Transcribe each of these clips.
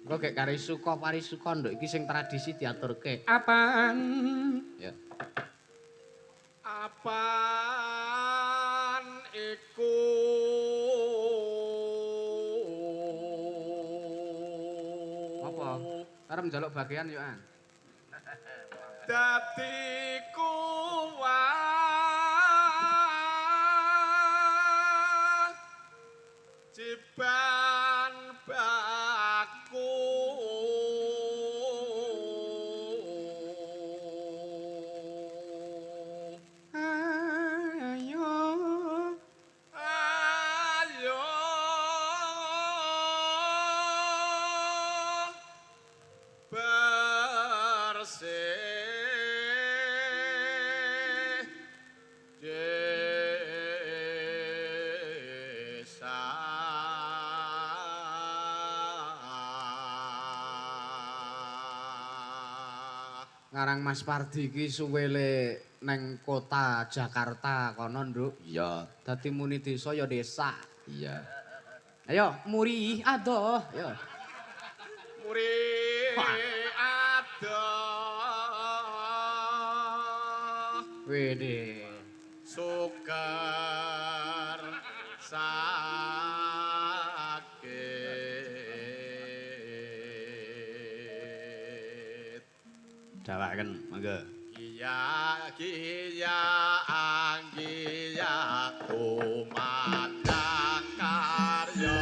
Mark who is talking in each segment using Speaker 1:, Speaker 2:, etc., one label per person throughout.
Speaker 1: Engko gek karisuka parisuka nduk iki sing tradisi diaturke.
Speaker 2: Apaan?
Speaker 1: Ya.
Speaker 2: Apaan iku?
Speaker 1: Apa? Arep njaluk bagian yo an.
Speaker 2: Dadi kuat jiban baku
Speaker 1: Ayo.
Speaker 2: ayo bersih desa
Speaker 1: Ngarang Mas Pardi iki suwele neng kota Jakarta kono, Nduk.
Speaker 3: Iya,
Speaker 1: Dadi muni desa ya desa.
Speaker 3: iya.
Speaker 1: Ayo, muri adoh, yo.
Speaker 2: muri
Speaker 1: Wah.
Speaker 2: adoh
Speaker 1: Wede.
Speaker 2: sukar sakit
Speaker 3: Dawaken, monggo.
Speaker 2: Giya giya anggiya tumandang karya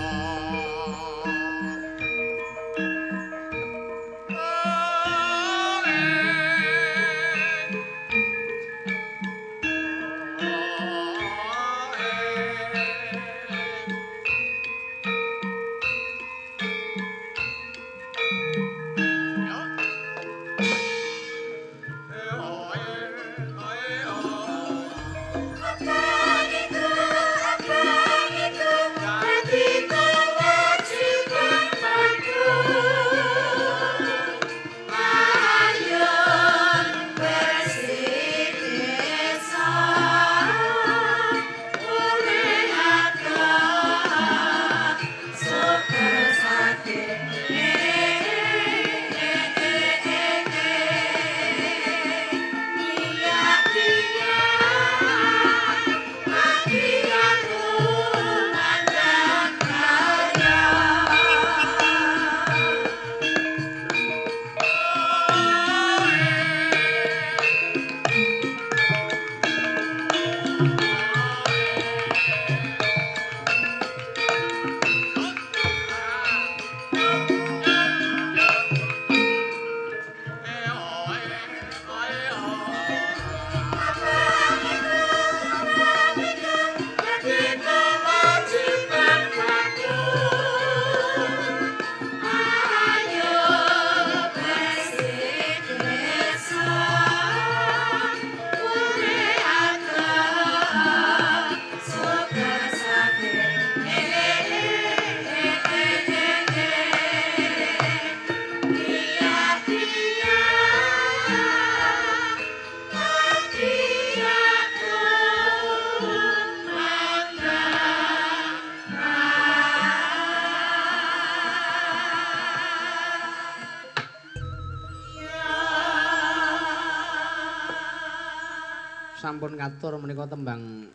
Speaker 1: Sampun katur menika tembang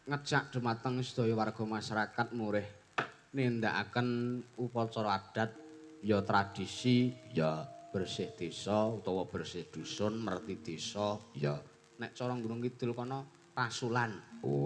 Speaker 1: ngejak dumateng sedaya warga masyarakat murih nindakaken upacara adat ya tradisi ya bersih desa utawa bersih dusun merti desa
Speaker 3: Ya.
Speaker 1: nek cara Gunung Kidul kono rasulan.
Speaker 3: Oh.